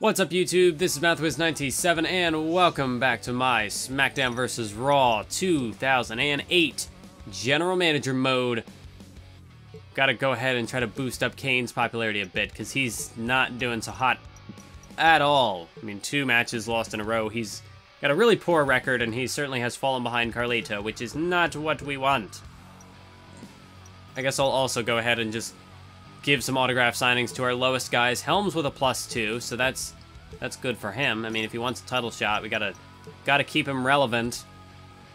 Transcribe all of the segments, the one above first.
What's up, YouTube? This is MathWiz97, and welcome back to my SmackDown vs. Raw 2008 General Manager mode. Gotta go ahead and try to boost up Kane's popularity a bit, because he's not doing so hot at all. I mean, 2 matches lost in a row. He's got a really poor record, and he certainly has fallen behind Carlito, which is not what we want. I guess I'll also go ahead and just give some autograph signings to our lowest guys. Helms with a +2, so that's good for him. I mean, if he wants a title shot, we gotta keep him relevant.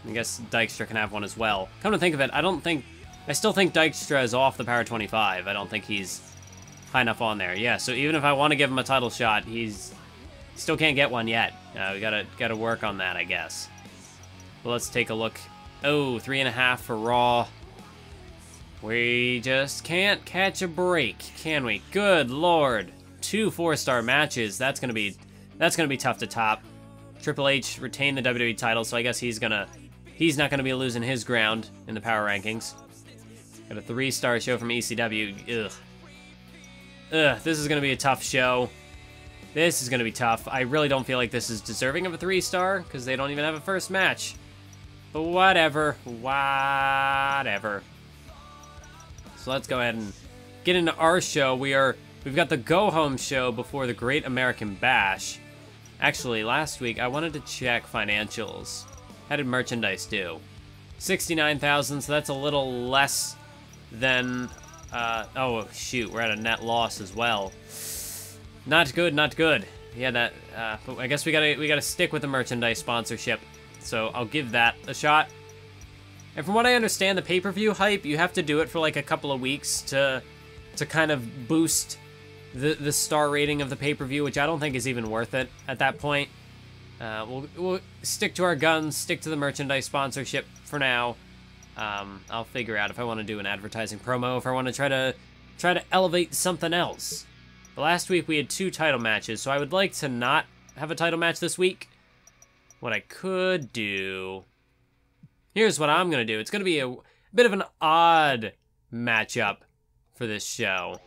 I guess Dykstra can have one as well. Come to think of it, I still think Dykstra is off the Power 25. I don't think he's high enough on there. Yeah, so even if I want to give him a title shot, he still can't get one yet. We gotta work on that, I guess. Well, let's take a look. Oh, 3.5 for Raw. We just can't catch a break, can we? Good lord. 2 4-star matches. That's gonna be tough to top. Triple H retained the WWE title, so I guess he's not gonna be losing his ground in the power rankings. Got a 3-star show from ECW. Ugh, this is gonna be a tough show. This is gonna be tough. I really don't feel like this is deserving of a 3-star, because they don't even have a first match. But whatever. So let's go ahead and get into our show. We've got the go-home show before the Great American Bash. Actually, last week I wanted to check financials. How did merchandise do? 69,000, so that's a little less than, oh shoot, we're at a net loss as well. Not good, not good. Yeah, that, but I guess we gotta stick with the merchandise sponsorship. So I'll give that a shot. And from what I understand, the pay-per-view hype, you have to do it for like a couple of weeks to kind of boost the star rating of the pay-per-view, which I don't think is even worth it at that point. We'll stick to our guns, stick to the merchandise sponsorship for now. I'll figure out if I want to do an advertising promo, if I want to try to elevate something else. But last week we had 2 title matches, so I would like to not have a title match this week. What I could do... Here's what I'm going to do. It's going to be a bit of an odd matchup for this show.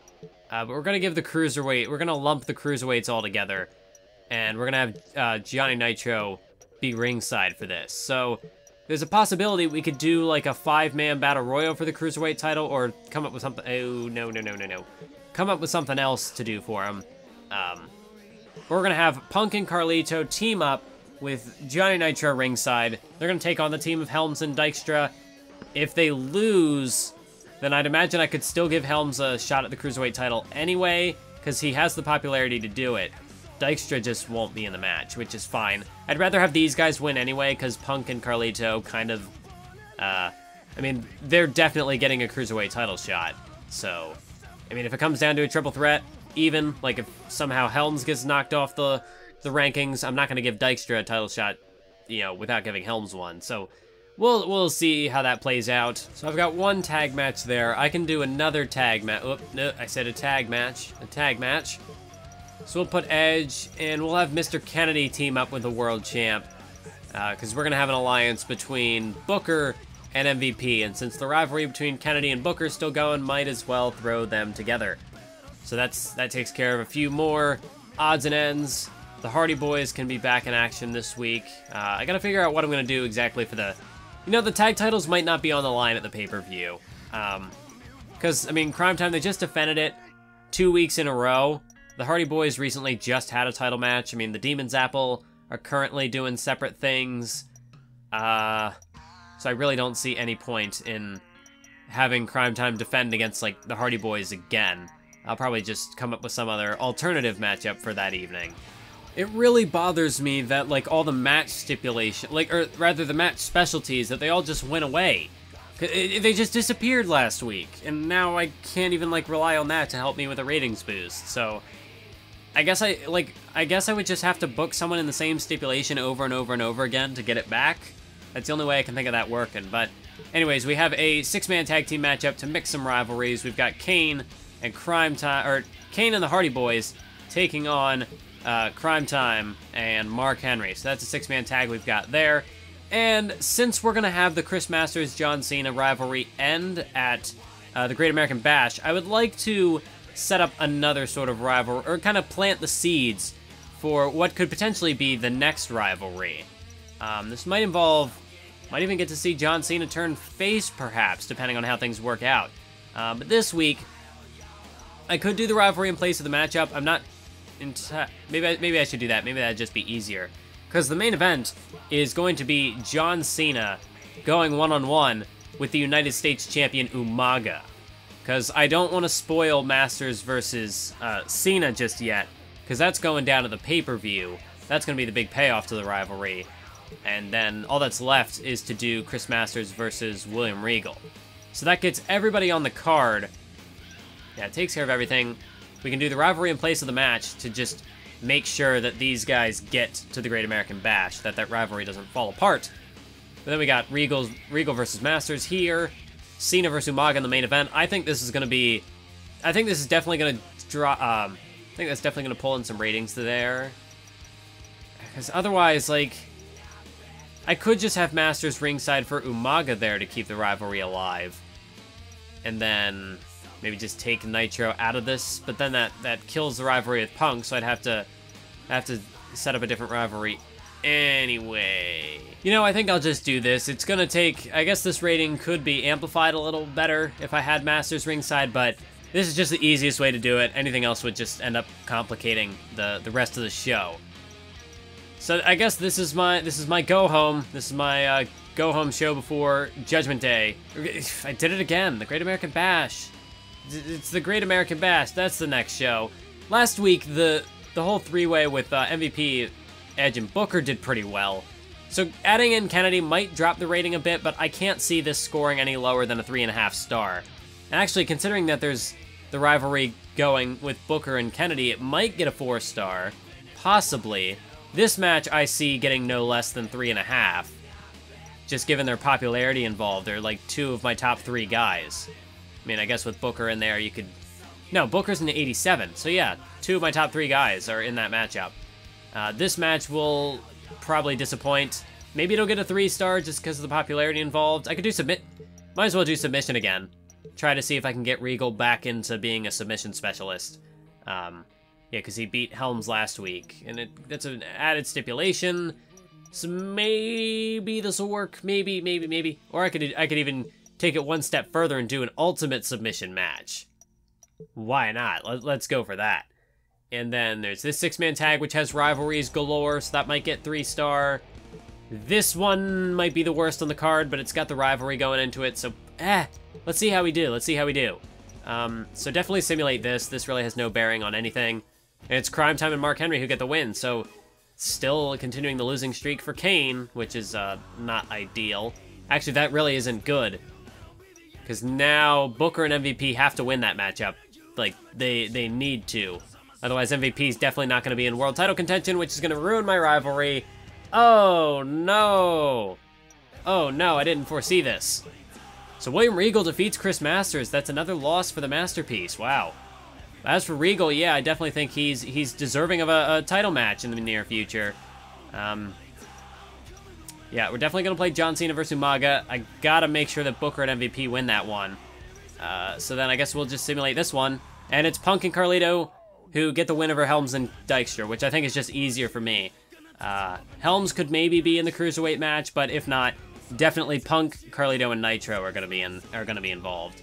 But we're going to give the Cruiserweight... We're going to lump the Cruiserweights all together. And we're going to have Johnny Nitro be ringside for this. So there's a possibility we could do like a 5-man Battle Royal for the Cruiserweight title, or come up with something... Oh, no. Come up with something else to do for him. We're going to have Punk and Carlito team up with Johnny Nitro ringside. They're going to take on the team of Helms and Dykstra. If they lose, then I'd imagine I could still give Helms a shot at the Cruiserweight title anyway, because he has the popularity to do it. Dykstra just won't be in the match, which is fine. I'd rather have these guys win anyway, because Punk and Carlito kind of... I mean, they're definitely getting a Cruiserweight title shot. So, I mean, if it comes down to a triple threat, even, like if somehow Helms gets knocked off the rankings, I'm not going to give Dykstra a title shot, you know, without giving Helms one. So we'll see how that plays out. So I've got 1 tag match there. I can do another tag match. Oop, no, I said a tag match. A tag match. So we'll put Edge, and we'll have Mr. Kennedy team up with the World Champ, because we're going to have an alliance between Booker and MVP, and since the rivalry between Kennedy and Booker is still going, might as well throw them together. So that takes care of a few more odds and ends. The Hardy Boys can be back in action this week. I gotta figure out what I'm gonna do exactly for the... You know, the tag titles might not be on the line at the pay-per-view. Because, I mean, Crime Time, they just defended it 2 weeks in a row. The Hardy Boys recently just had a title match. I mean, the Demon's Apple are currently doing separate things. So I really don't see any point in having Crime Time defend against, like, the Hardy Boys again. I'll probably just come up with some other alternative matchup for that evening. It really bothers me that, like, all the match stipulation, like, or rather the match specialties, that they all just went away. They just disappeared last week, and now I can't even, like, rely on that to help me with a ratings boost. So, I guess I would just have to book someone in the same stipulation over and over and over again to get it back. That's the only way I can think of that working. But, anyways, we have a 6-man tag team matchup to mix some rivalries. We've got Kane and Kane and the Hardy Boys taking on Crime Time and Mark Henry. So that's a 6-man tag we've got there. And since we're going to have the Chris Masters-John Cena rivalry end at the Great American Bash, I would like to set up another sort of rivalry, or kind of plant the seeds for what could potentially be the next rivalry. This might even get to see John Cena turn face, perhaps, depending on how things work out. But this week, I could do the rivalry in place of the matchup. I'm not... Maybe I should do that. Maybe that'd just be easier. Because the main event is going to be John Cena going one-on-one with the United States champion Umaga. Because I don't want to spoil Masters versus Cena just yet. Because that's going down to the pay-per-view. That's going to be the big payoff to the rivalry. And then all that's left is to do Chris Masters versus William Regal. So that gets everybody on the card. Yeah, it takes care of everything. We can do the rivalry in place of the match to just make sure that these guys get to the Great American Bash, that rivalry doesn't fall apart. But then we got Regal versus Masters here, Cena versus Umaga in the main event. I think this is definitely going to draw. I think that's definitely going to pull in some ratings to there. Because otherwise, like, I could just have Masters ringside for Umaga there to keep the rivalry alive, and then maybe just take Nitro out of this. But then that kills the rivalry with Punk, so I'd have to set up a different rivalry anyway. You know, I think I'll just do this. It's gonna take, I guess this rating could be amplified a little better if I had Masters ringside, but this is just the easiest way to do it. Anything else would just end up complicating the rest of the show. So I guess this is my go home. This is my go home show before Judgment Day. I did it again. The Great American Bash. It's the Great American Bash. That's the next show. Last week, the whole three-way with MVP, Edge, and Booker did pretty well. So adding in Kennedy might drop the rating a bit, but I can't see this scoring any lower than a 3.5 star. And actually, considering that there's the rivalry going with Booker and Kennedy, it might get a 4 star, possibly. This match I see getting no less than 3.5, just given their popularity involved. They're like 2 of my top 3 guys. I mean, I guess with Booker in there, you could... No, Booker's in 87, so yeah, 2 of my top 3 guys are in that matchup. This match will probably disappoint. Maybe it'll get a 3 star just because of the popularity involved. I could do might as well do submission again. Try to see if I can get Regal back into being a submission specialist. Yeah, because he beat Helms last week, and that's an added stipulation. So maybe this will work. Maybe. Or I could even take it one step further and do an ultimate submission match. Why not? Let's go for that. And then there's this 6-man tag, which has rivalries galore, so that might get 3 star. This one might be the worst on the card, but it's got the rivalry going into it, so let's see how we do. So definitely simulate this. This really has no bearing on anything. And it's Crime Time and Mark Henry who get the win, so still continuing the losing streak for Kane, which is not ideal. Actually, that really isn't good, because now Booker and MVP have to win that matchup. Like, they need to. Otherwise, MVP is definitely not going to be in world title contention, which is going to ruin my rivalry. Oh, no. Oh, no, I didn't foresee this. So William Regal defeats Chris Masters. That's another loss for the Masterpiece. Wow. As for Regal, yeah, I definitely think he's deserving of a title match in the near future. Yeah, we're definitely going to play John Cena versus Umaga. I got to make sure that Booker and MVP win that one. So then I guess we'll just simulate this one. And it's Punk and Carlito who get the win over Helms and Dykstra, which I think is just easier for me. Helms could maybe be in the Cruiserweight match, but if not, definitely Punk, Carlito, and Nitro are going to be involved.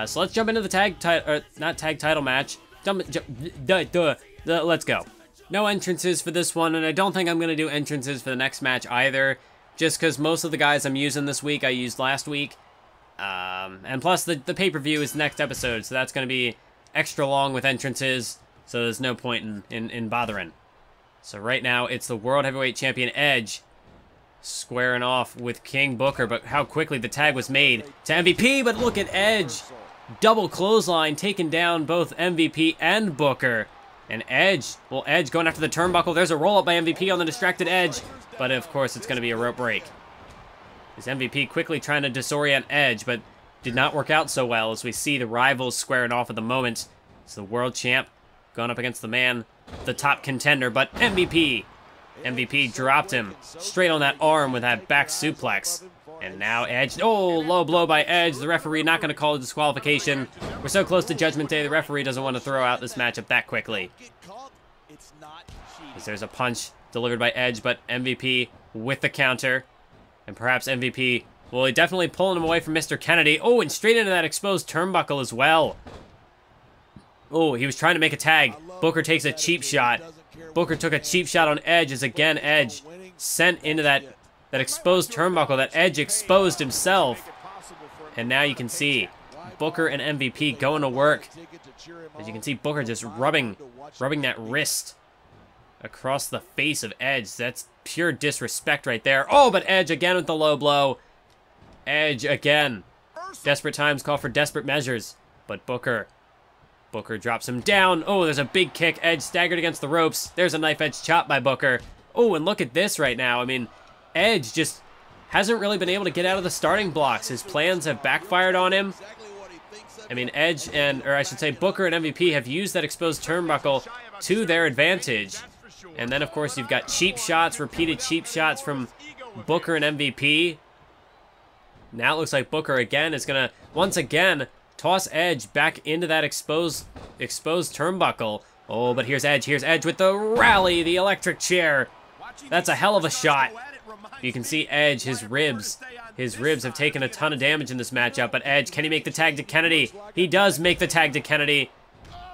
So let's jump into the title match. Let's go. No entrances for this one, and I don't think I'm going to do entrances for the next match either, just because most of the guys I'm using this week I used last week. And plus the pay-per-view is the next episode, so that's going to be extra long with entrances, so there's no point in bothering. So right now, it's the World Heavyweight Champion Edge squaring off with King Booker, but how quickly the tag was made to MVP, but look at Edge. Double clothesline taking down both MVP and Booker. And Edge going after the turnbuckle. There's a roll-up by MVP on the distracted Edge, but of course it's going to be a rope break. Is MVP quickly trying to disorient Edge, but did not work out so well as we see the rivals squaring off at the moment. It's the world champ going up against the top contender, but MVP dropped him straight on that arm with that back suplex. And now Edge, low blow by Edge. The referee not going to call a disqualification. We're so close to Judgment Day, the referee doesn't want to throw out this matchup that quickly. As there's a punch delivered by Edge, but MVP with the counter. And perhaps MVP, well, he definitely pulling him away from Mr. Kennedy. Oh, and straight into that exposed turnbuckle as well. Oh, he was trying to make a tag. Booker takes a cheap shot. Booker took a cheap shot on Edge as again Edge sent into that exposed turnbuckle that Edge exposed himself. And now you can see Booker and MVP going to work. As you can see, Booker just rubbing that wrist across the face of Edge. That's pure disrespect right there. Oh, but Edge again with the low blow. Edge again. Desperate times call for desperate measures. But Booker drops him down. Oh, there's a big kick. Edge staggered against the ropes. There's a knife edge chop by Booker. Oh, and look at this right now. I mean, Edge just hasn't really been able to get out of the starting blocks. His plans have backfired on him. I mean, Edge or I should say Booker and MVP have used that exposed turnbuckle to their advantage. And then, of course, you've got cheap shots, repeated cheap shots from Booker and MVP. Now it looks like Booker again is going to, once again, toss Edge back into that exposed turnbuckle. Oh, but here's Edge with the rally, the electric chair. That's a hell of a shot. You can see Edge, his ribs have taken a ton of damage in this matchup, but Edge, can he make the tag to Kennedy? He does make the tag to Kennedy,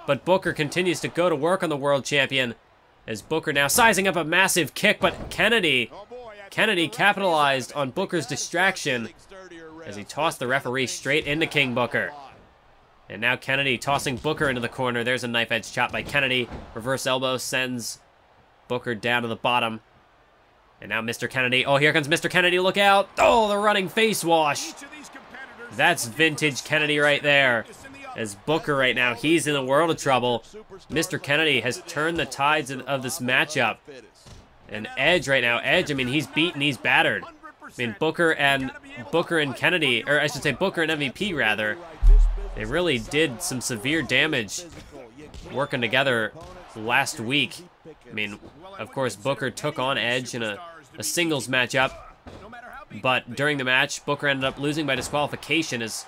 but Booker continues to go to work on the world champion, as Booker now sizing up a massive kick, but Kennedy capitalized on Booker's distraction as he tossed the referee straight into King Booker. And now Kennedy tossing Booker into the corner. There's a knife edge chop by Kennedy. Reverse elbow sends Booker down to the bottom. And now Mr. Kennedy. Oh, here comes Mr. Kennedy. Look out. Oh, the running face wash. That's vintage Kennedy right there. As Booker right now, he's in a world of trouble. Mr. Kennedy has turned the tides of this matchup. And Edge right now, Edge, I mean, he's beaten, he's battered. I mean, Booker and Kennedy, or I should say Booker and MVP rather, they really did some severe damage working together last week. I mean, of course, Booker took on Edge in a singles matchup, but during the match, Booker ended up losing by disqualification as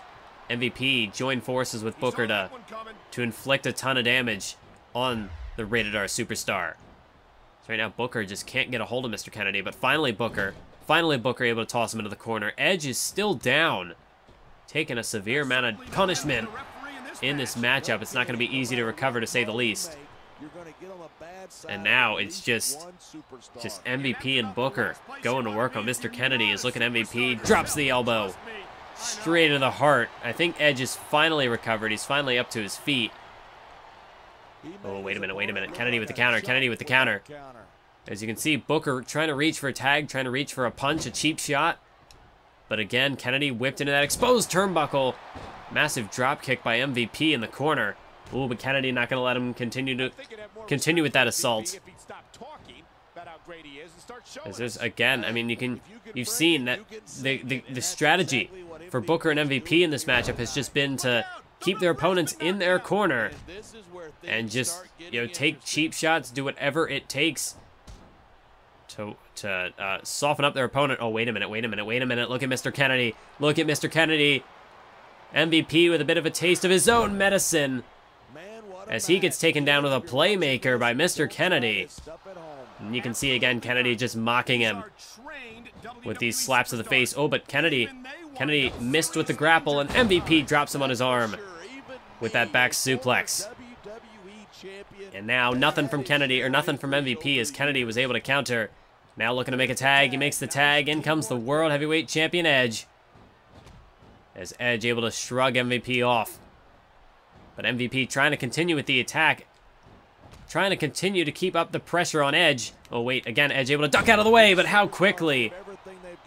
MVP joined forces with Booker to inflict a ton of damage on the Rated R superstar. So right now, Booker just can't get a hold of Mr. Kennedy, but finally Booker able to toss him into the corner. Edge is still down, taking a severe amount of punishment in this matchup. It's not going to be easy to recover, to say the least. And now it's just MVP and Booker going to work on Mr. Kennedy. As look at MVP, drops the elbow straight into the heart. I think Edge is finally recovered. He's finally up to his feet. Oh, wait a minute. Kennedy with the counter. As you can see, Booker trying to reach for a tag, trying to reach for a punch, a cheap shot. But again, Kennedy whipped into that exposed turnbuckle. Massive drop kick by MVP in the corner. Ooh, but Kennedy not going to let him continue with that assault. As there's, again, I mean, you've seen that the strategy for Booker and MVP in this matchup has just been to keep their opponents in their corner and just, take cheap shots, do whatever it takes to soften up their opponent. Oh, wait a minute. Look at Mr. Kennedy. MVP with a bit of a taste of his own medicine as he gets taken down with a playmaker by Mr. Kennedy. And you can see again Kennedy just mocking him with these slaps to the face. Oh, but Kennedy missed with the grapple, and MVP drops him on his arm with that back suplex. And now nothing from MVP as Kennedy was able to counter. Now looking to make a tag. He makes the tag. In comes the World Heavyweight Champion Edge. As Edge able to shrug MVP off. But MVP trying to continue with the attack. Trying to continue to keep up the pressure on Edge. Oh, wait. Again, Edge able to duck out of the way, but how quickly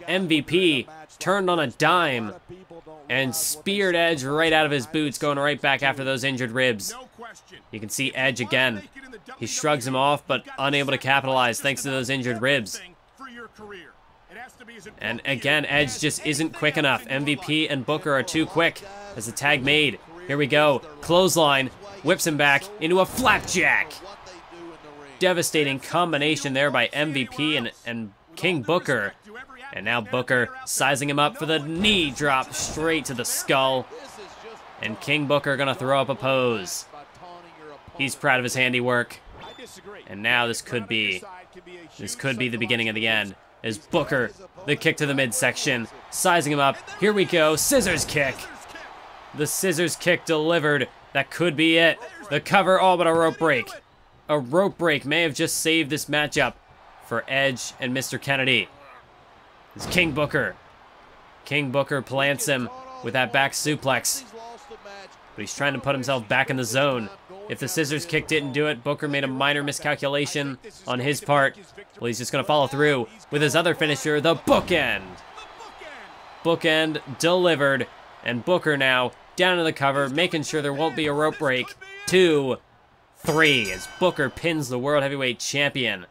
MVP turned on a dime and speared Edge right out of his boots, going right back after those injured ribs. You can see Edge again. He shrugs him off, but unable to capitalize thanks to those injured ribs. And again, Edge just isn't quick enough. MVP and Booker are too quick as the tag made. Here we go. Clothesline. Whips him back into a flapjack. Devastating combination there by MVP and King Booker. And now Booker sizing him up for the knee drop straight to the skull. And King Booker gonna throw up a pose. He's proud of his handiwork. And now this could be the beginning of the end. As Booker, the kick to the midsection, sizing him up. Here we go, scissors kick. The scissors kick delivered. That could be it. The cover, all but a rope break. A rope break may have just saved this matchup for Edge and Mr. Kennedy. It's King Booker. King Booker plants him with that back suplex. But he's trying to put himself back in the zone. If the scissors kick didn't do it, Booker made a minor miscalculation on his part. Well, he's just going to follow through with his other finisher, the bookend. Bookend delivered. And Booker now down in the cover, making sure there won't be a rope break. 2, 3, as Booker pins the World Heavyweight Champion.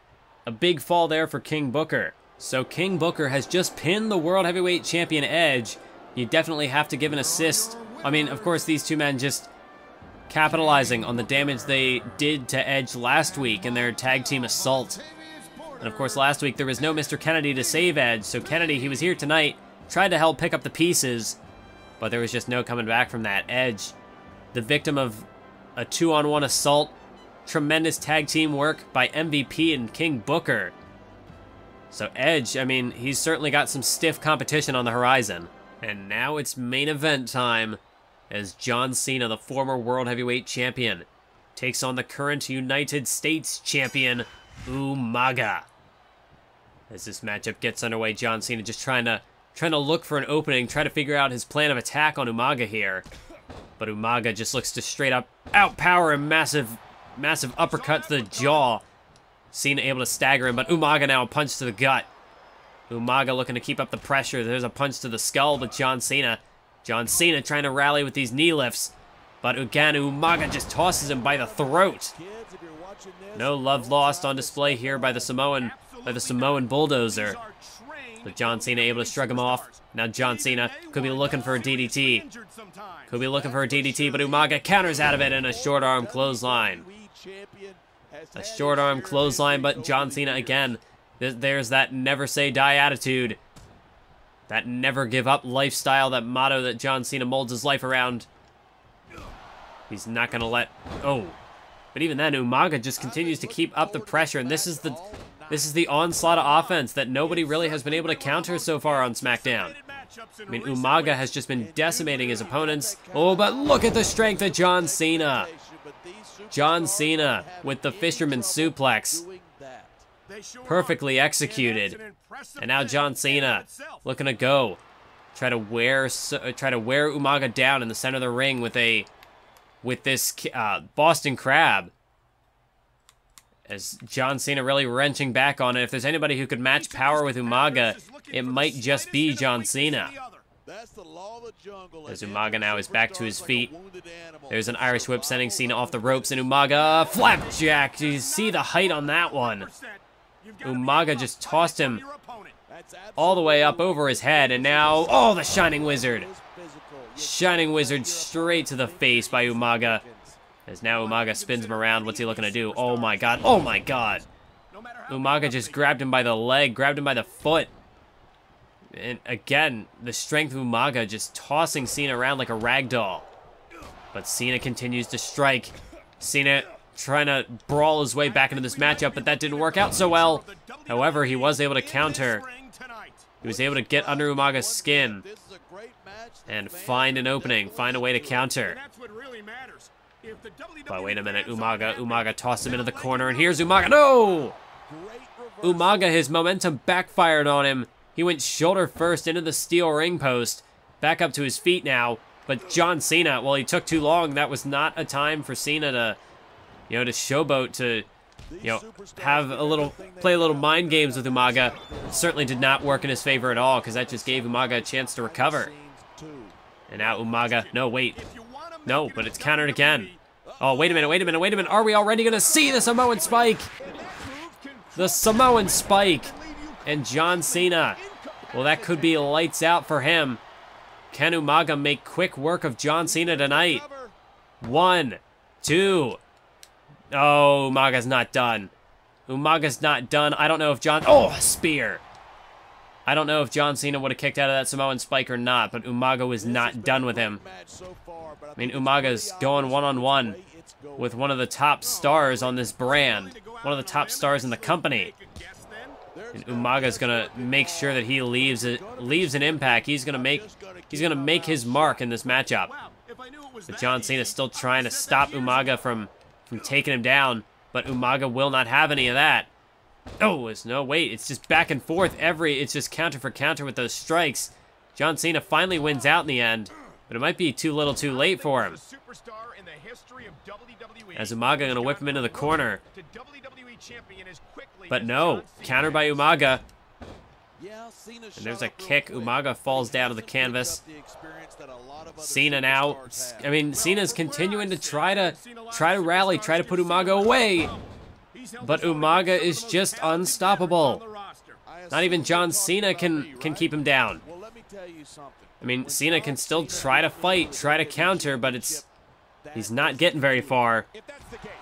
A big fall there for King Booker. So King Booker has just pinned the World Heavyweight Champion Edge. You definitely have to give an assist. I mean, of course, these two men just capitalizing on the damage they did to Edge last week in their tag team assault. And of course, last week there was no Mr. Kennedy to save Edge, so Kennedy, he was here tonight, tried to help pick up the pieces, but there was just no coming back from that. Edge, the victim of a 2-on-1 assault, tremendous tag team work by MVP and King Booker. So Edge, I mean, he's certainly got some stiff competition on the horizon. And now it's main event time, as John Cena, the former World Heavyweight Champion, takes on the current United States Champion, Umaga. As this matchup gets underway, John Cena just trying to look for an opening, try to figure out his plan of attack on Umaga here. But Umaga just looks to straight up outpower him, massive uppercut to the jaw. Cena able to stagger him, but Umaga now a punch to the gut. Umaga looking to keep up the pressure. There's a punch to the skull, but John Cena trying to rally with these knee lifts. But again, Umaga just tosses him by the throat. No love lost on display here by the Samoan bulldozer. But John Cena able to shrug him off. Now John Cena could be looking for a DDT. But Umaga counters out of it in a short arm clothesline. A short arm clothesline, but John Cena again. There's that never say die attitude. That never give up lifestyle, that motto that John Cena molds his life around. He's not gonna let, oh. But even then, Umaga just continues to keep up the pressure, and this is the onslaught of offense that nobody really has been able to counter so far on SmackDown. I mean, Umaga has just been decimating his opponents. Oh, but look at the strength of John Cena. John Cena with the fisherman suplex. Perfectly executed. And now John Cena looking to go. Try to wear Umaga down in the center of the ring with this Boston Crab. As John Cena really wrenching back on it. If there's anybody who could match power with Umaga, it might just be John Cena. As Umaga now is back to his feet. There's an Irish whip sending Cena off the ropes, and Umaga flapjack. Do you see the height on that one? Umaga just tossed him all the way up over his head, and now, oh, the Shining Wizard. Shining Wizard straight to the face by Umaga. As now Umaga spins him around. What's he looking to do? Oh my god. Oh my god. Umaga just grabbed him by the leg, grabbed him by the foot. And again, the strength of Umaga just tossing Cena around like a rag doll. But Cena continues to strike. Cena trying to brawl his way back into this matchup, but that didn't work out so well. However, he was able to counter. He was able to get under Umaga's skin and find an opening, find a way to counter. But wait a minute, Umaga tossed him into the corner, and here's Umaga. No! Umaga, his momentum backfired on him. He went shoulder first into the steel ring post. Back up to his feet now. But John Cena, well, he took too long. That was not a time for Cena to, to showboat, to, play a little mind games with Umaga. It certainly did not work in his favor at all, because that just gave Umaga a chance to recover. And now Umaga, no, wait. No, but it's countered again. Oh, wait a minute. Are we already going to see the Samoan Spike? The Samoan Spike. And John Cena. Well, that could be lights out for him. Can Umaga make quick work of John Cena tonight? 1, 2. Oh, Umaga's not done. Umaga's not done. I don't know if oh, spear. I don't know if John Cena would have kicked out of that Samoan Spike or not, but Umaga was not done with him. I mean, Umaga's going one-on-one with one of the top stars on this brand, one of the top stars in the company. And Umaga's gonna make sure that he leaves an impact. He's gonna make his mark in this matchup. But John Cena's still trying to stop Umaga from taking him down, but Umaga will not have any of that. Oh, it's just back and forth. It's just counter for counter with those strikes. John Cena finally wins out in the end, but it might be too little too late for him. As Umaga gonna whip him into the corner. But no, counter by Umaga. And there's a kick. Umaga falls down to the canvas. Cena now, Cena's continuing to try to rally, try to put Umaga away. But Umaga is just unstoppable. Not even John Cena can keep him down. Cena can still try to fight, try to counter, but he's not getting very far.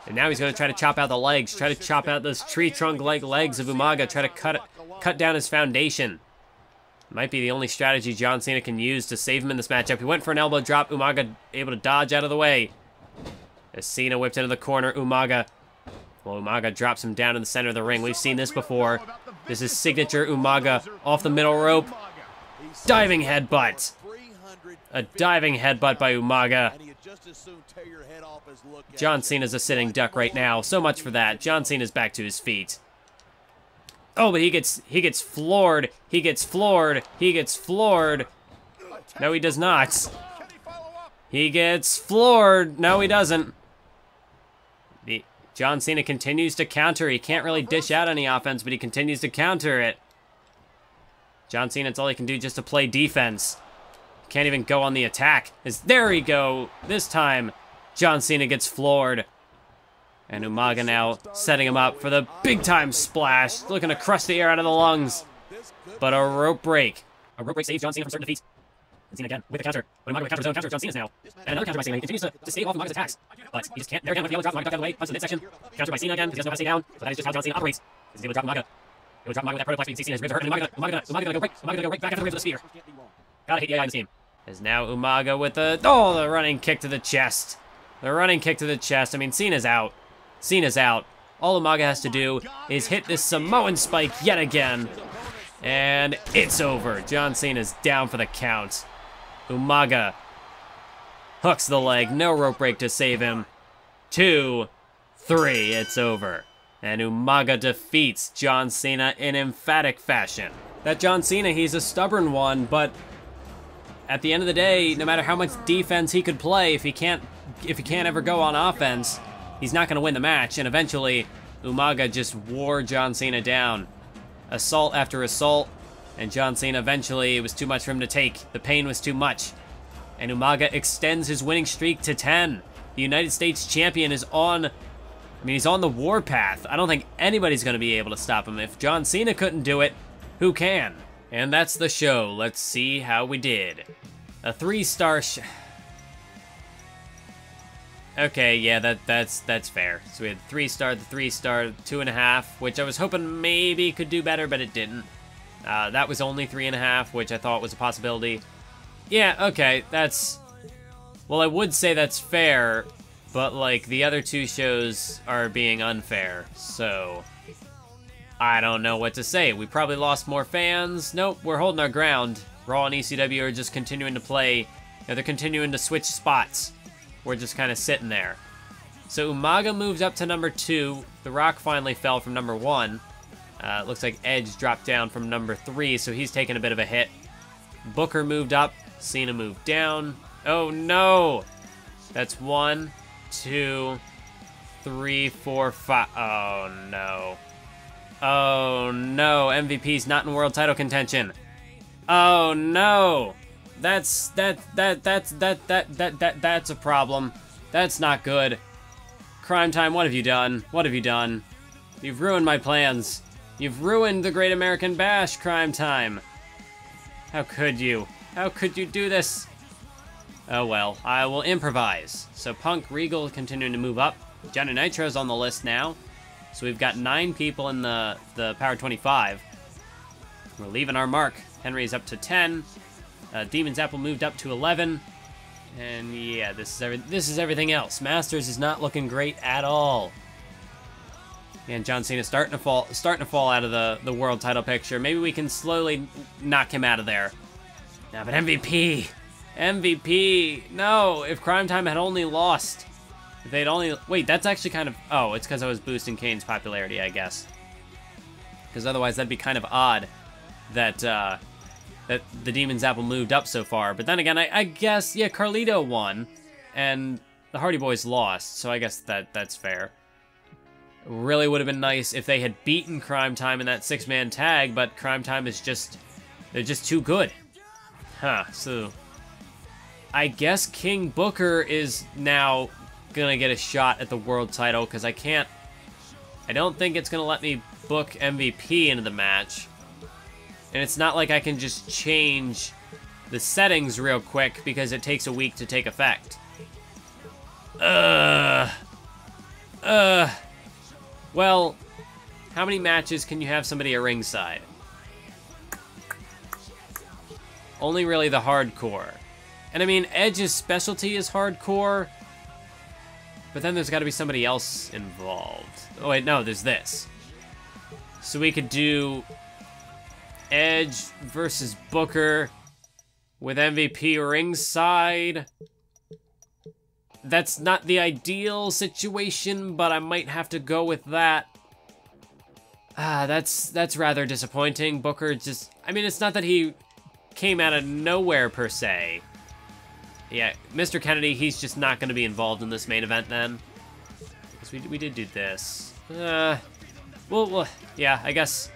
And now he's going to try to chop out the legs, try to chop out those tree trunk-like legs of Umaga, try to cut down his foundation. Might be the only strategy John Cena can use to save him in this matchup. He went for an elbow drop, Umaga able to dodge out of the way. As Cena whipped into the corner, Umaga drops him down in the center of the ring. We've seen this before. This is signature Umaga off the middle rope. Diving headbutt. A diving headbutt by Umaga. John Cena's a sitting duck right now. So much for that. John Cena's back to his feet. Oh, but he gets floored. He gets floored. He gets floored. No, he does not. He gets floored. No, he doesn't. John Cena continues to counter. He can't really dish out any offense, but he continues to counter it. John Cena, it's all he can do just to play defense. Can't even go on the attack. There we go. This time, John Cena gets floored. And Umaga now setting him up for the big-time splash. Looking to crush the air out of the lungs. But a rope break. A rope break saves John Cena from certain defeat. And Cena again with the counter. But Umaga with counter zone. Counter John Cena's now. And another counter by Cena. He continues to stave off Umaga's attacks. But he just can't. There again with the yellow drop. Umaga ducked out of the way. Punch to the midsection. Counter by Cena again because he doesn't know how to stay down. So that is just how John Cena operates. He's able to drop Umaga. He will drop Umaga with that protoplex. You can see Cena's ribs are hurting. Umaga gonna go right. Umaga gonna go right back after the ribs of the spear. Gotta hate the AI in this team. Is now Umaga with the running kick to the chest. The running kick to the chest. Cena's out. Cena's out. All Umaga has to do is hit this Samoan spike yet again. And it's over. John Cena's down for the count. Umaga hooks the leg. No rope break to save him. 2, 3. It's over. And Umaga defeats John Cena in emphatic fashion. That John Cena, he's a stubborn one, but at the end of the day, no matter how much defense he could play, if he can't ever go on offense, he's not going to win the match. And eventually, Umaga just wore John Cena down. Assault after assault. And John Cena eventually, it was too much for him to take. The pain was too much. And Umaga extends his winning streak to 10. The United States champion is on, he's on the warpath. I don't think anybody's going to be able to stop him. If John Cena couldn't do it, who can? And that's the show. Let's see how we did. A 3-star Okay, yeah, that's fair. So we had 3-star, the 3-star, 2.5, which I was hoping maybe could do better, but it didn't. That was only 3.5, which I thought was a possibility. Yeah, okay, well, I would say that's fair, but, like, the other two shows are being unfair, so I don't know what to say. We probably lost more fans. Nope, we're holding our ground. Raw and ECW are just continuing to play. They're continuing to switch spots. We're just kind of sitting there. So Umaga moved up to number 2. The Rock finally fell from number 1. It looks like Edge dropped down from number 3, so he's taking a bit of a hit. Booker moved up. Cena moved down. Oh, no! That's 1, 2, 3, 4, 5. Oh, no. Oh, no. MVP's not in world title contention. Oh, no! That's a problem. That's not good. Crime Time, what have you done? What have you done? You've ruined my plans. You've ruined the Great American Bash, Crime Time. How could you? How could you do this? Oh well, I will improvise. So Punk, Regal continuing to move up. Johnny Nitro's on the list now. So we've got 9 people in the Power 25. We're leaving our mark. Henry's up to 10. Demon's Apple moved up to 11. And yeah, this is everything else. Masters is not looking great at all. And John Cena starting to fall out of the world title picture. Maybe we can slowly knock him out of there. Nah, but MVP, no, if Crime Time had only lost, if they'd only, wait, that's actually kind of, oh, it's because I was boosting Kane's popularity, I guess. Because otherwise that'd be kind of odd that, that the Demon's Apple moved up so far. But then again, I guess, yeah, Carlito won, and the Hardy Boys lost, so I guess that's fair. It really would have been nice if they had beaten Crime Time in that 6-man tag, but Crime Time is just, they're just too good. Huh, so I guess King Booker is now gonna get a shot at the world title, because I don't think it's gonna let me book MVP into the match. And it's not like I can just change the settings real quick because it takes a week to take effect. Well, how many matches can you have somebody at ringside? Only really the hardcore. And I mean, Edge's specialty is hardcore, but then there's gotta be somebody else involved. Oh wait, no, there's this. So we could do Edge versus Booker with MVP ringside. That's not the ideal situation, but I might have to go with that. That's rather disappointing. Booker just, I mean, it's not that he came out of nowhere per se. Yeah, Mr. Kennedy, he's just not going to be involved in this main event then. Because we did do this. Well, yeah, I guess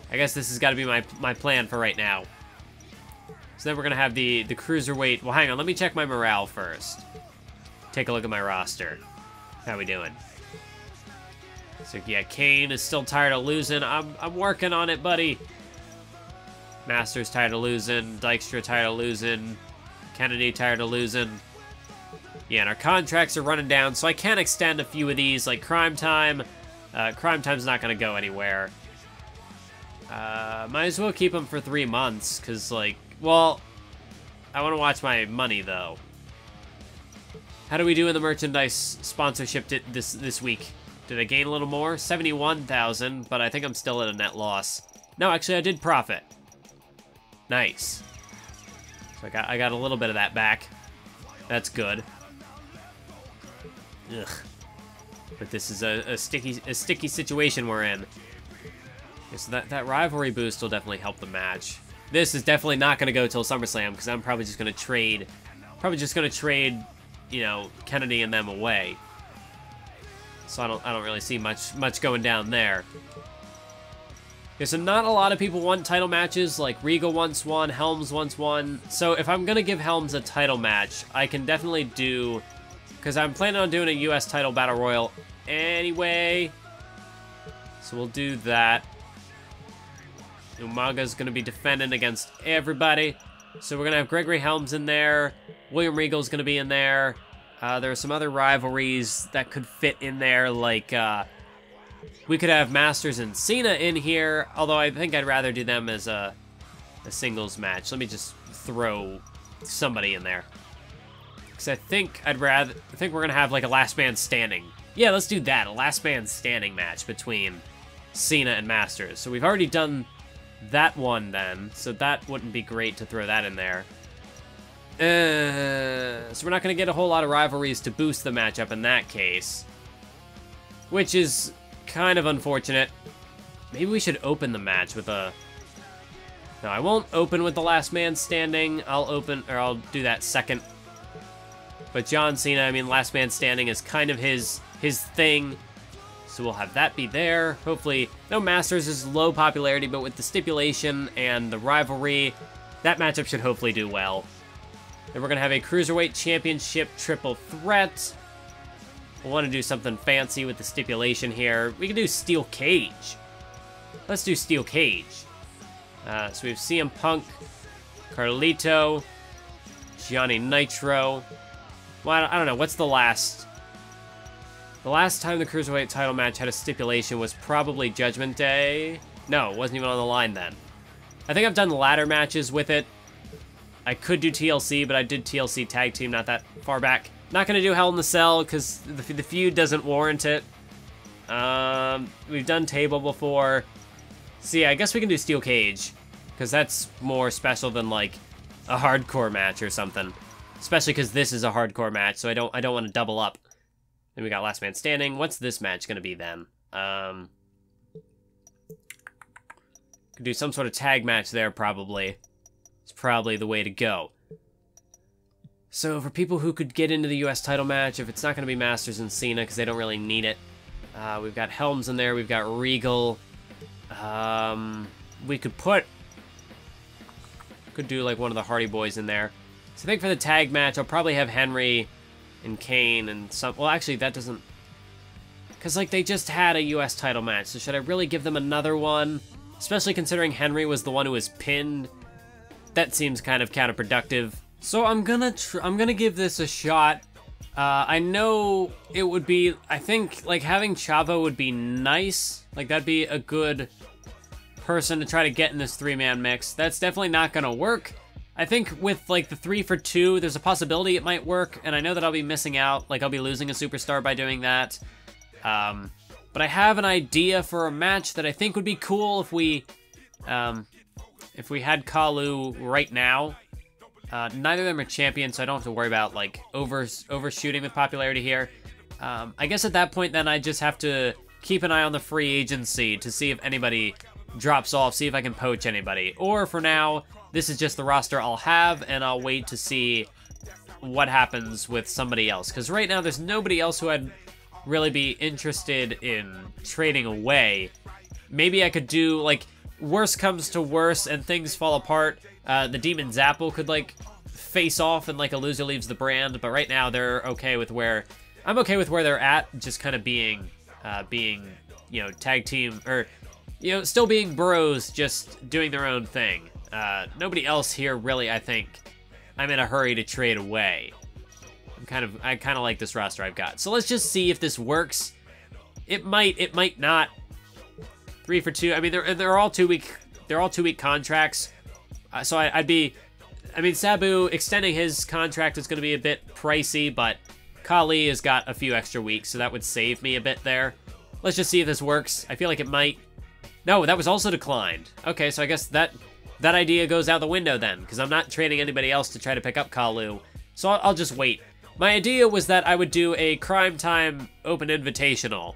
this has got to be my plan for right now. So then we're going to have the Cruiserweight. Well, hang on, let me check my morale first. Take a look at my roster. How we doing? So yeah, Kane is still tired of losing. I'm working on it, buddy. Masters tired of losing. Dykstra tired of losing. Kennedy tired of losing. Yeah, and our contracts are running down, so I can extend a few of these, like Crime Time. Crime Time's not going to go anywhere. Might as well keep them for 3 months, because, like, well, I want to watch my money, though. How do we do in the merchandise sponsorship this week? Did I gain a little more? 71,000, but I think I'm still at a net loss. No, actually, I did profit. Nice. So I got a little bit of that back. That's good. Ugh. But this is a sticky situation we're in. Okay, so that rivalry boost will definitely help the match. This is definitely not going to go till SummerSlam because I'm probably just going to trade. You know, Kennedy and them away. So I don't really see much going down there. Okay, so not a lot of people want title matches. Like Regal once won, Helms once won. So if I'm gonna give Helms a title match, I can definitely do, because I'm planning on doing a US title battle royal anyway. So we'll do that. Umaga's gonna be defending against everybody. So we're gonna have Gregory Helms in there. William Regal's gonna be in there. There are some other rivalries that could fit in there, like we could have Masters and Cena in here, although I think I'd rather do them as a singles match. Let me just throw somebody in there. Because I think we're gonna have like a last man standing. Yeah, let's do that, a last man standing match between Cena and Masters. So we've already done that one then, so that wouldn't be great to throw that in there. So we're not going to get a whole lot of rivalries to boost the matchup in that case, which is kind of unfortunate. Maybe we should open the match with a... No, I won't open with the last man standing. I'll do that second. But John Cena, I mean, last man standing is kind of his thing. So we'll have that be there. Hopefully, no Masters is low popularity, but with the stipulation and the rivalry, that matchup should hopefully do well. Then we're going to have a Cruiserweight Championship triple threat. We'll want to do something fancy with the stipulation here. We can do Steel Cage. Let's do Steel Cage. So we have CM Punk, Carlito, Johnny Nitro. Well, I don't know. What's the last... The last time the Cruiserweight title match had a stipulation was probably Judgment Day. No, it wasn't even on the line then. I think I've done ladder matches with it. I could do TLC, but I did TLC Tag Team not that far back. Not going to do Hell in the Cell because the feud doesn't warrant it. We've done Table before. So yeah, I guess we can do Steel Cage because that's more special than like a hardcore match or something. Especially because this is a hardcore match, so I don't want to double up. Then we got Last Man Standing. What's this match going to be then? Could do some sort of tag match there, probably. It's probably the way to go. So for people who could get into the US title match, if it's not going to be Masters and Cena, because they don't really need it, we've got Helms in there, we've got Regal. We could do like one of the Hardy Boys in there. So I think for the tag match, I'll probably have Henry and Kane and some... Well, actually, that doesn't... Because, like, they just had a US title match, so should I really give them another one? Especially considering Henry was the one who was pinned. That seems kind of counterproductive. So I'm gonna give this a shot. I know it would be... I think, like, having Chavo would be nice. Like, that'd be a good person to try to get in this three-man mix. That's definitely not gonna work. I think with, like, the 3 for 2, there's a possibility it might work, and I know that I'll be missing out. Like, I'll be losing a superstar by doing that. But I have an idea for a match that I think would be cool if we had Kalu right now. Neither of them are champions, so I don't have to worry about, like, overshooting with popularity here. I guess at that point, then, I just have to keep an eye on the free agency to see if anybody drops off, see if I can poach anybody. Or, for now... This is just the roster I'll have, and I'll wait to see what happens with somebody else. Because right now, there's nobody else who I'd really be interested in trading away. Maybe I could do, like, worse comes to worse and things fall apart. The Demon Zapple could, like, face off and, like, a loser leaves the brand. But right now, they're okay with where... I'm okay with where they're at, just kind of being, you know, tag team... Or, you know, still being bros, just doing their own thing. Nobody else here really, I think, I'm in a hurry to trade away. I kind of like this roster I've got. So let's just see if this works. It might not. 3 for 2. I mean, they're all 2-week contracts. So I mean, Sabu extending his contract is going to be a bit pricey, but Kali has got a few extra weeks, so that would save me a bit there. Let's just see if this works. I feel like it might. No, that was also declined. Okay, so I guess that idea goes out the window then, because I'm not trading anybody else to try to pick up Kalu, so I'll just wait. My idea was that I would do a Crime Time Open Invitational,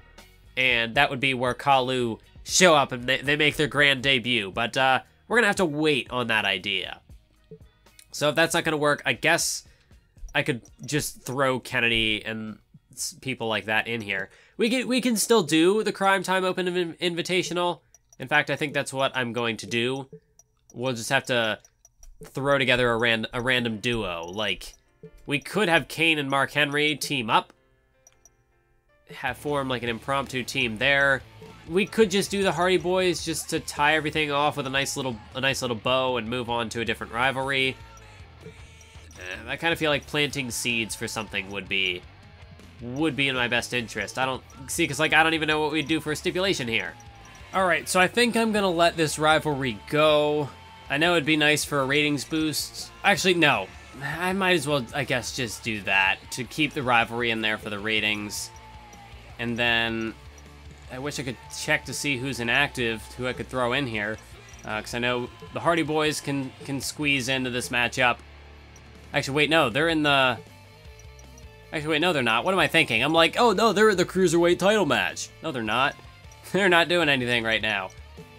and that would be where Kalu show up and they make their grand debut, but we're going to have to wait on that idea. So if that's not going to work, I guess I could just throw Kennedy and people like that in here. We can still do the Crime Time Open Invitational. In fact, I think that's what I'm going to do. We'll just have to throw together a random duo. Like, we could have Kane and Mark Henry team up. Form like an impromptu team there. We could just do the Hardy Boys just to tie everything off with a nice little bow and move on to a different rivalry. I kind of feel like planting seeds for something would be in my best interest. I don't see, because like I don't even know what we'd do for a stipulation here. Alright, so I think I'm gonna let this rivalry go. I know it'd be nice for a ratings boost. Actually, no. I might as well, I guess, just do that to keep the rivalry in there for the ratings. And then, I wish I could check to see who's inactive, who I could throw in here. Because I know the Hardy Boys can squeeze into this matchup. Actually, wait, no, they're in the... Actually, wait, no, they're not. What am I thinking? I'm like, oh, no, they're in the Cruiserweight title match. No, they're not. They're not doing anything right now.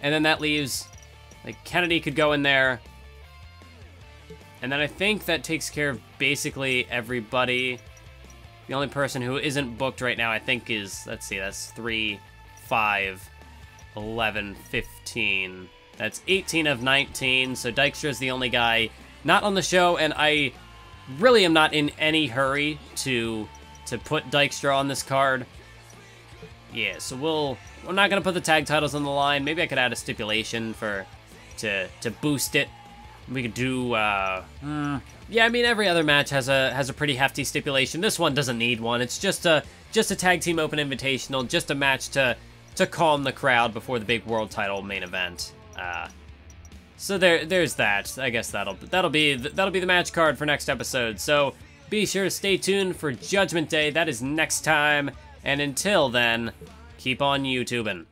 And then that leaves, like, Kennedy could go in there. And then I think that takes care of basically everybody. The only person who isn't booked right now, I think, is, let's see, that's 3, 5, 11, 15. That's 18 of 19, so Dykstra's the only guy not on the show, and I really am not in any hurry to put Dykstra on this card. Yeah, so we're not gonna put the tag titles on the line. Maybe I could add a stipulation to boost it. We could do yeah, I mean every other match has a pretty hefty stipulation. This one doesn't need one. It's just a tag team open invitational, just a match to calm the crowd before the big world title main event. So there's that. I guess that'll be the match card for next episode. So be sure to stay tuned for Judgment Day. That is next time. And until then, keep on YouTubing.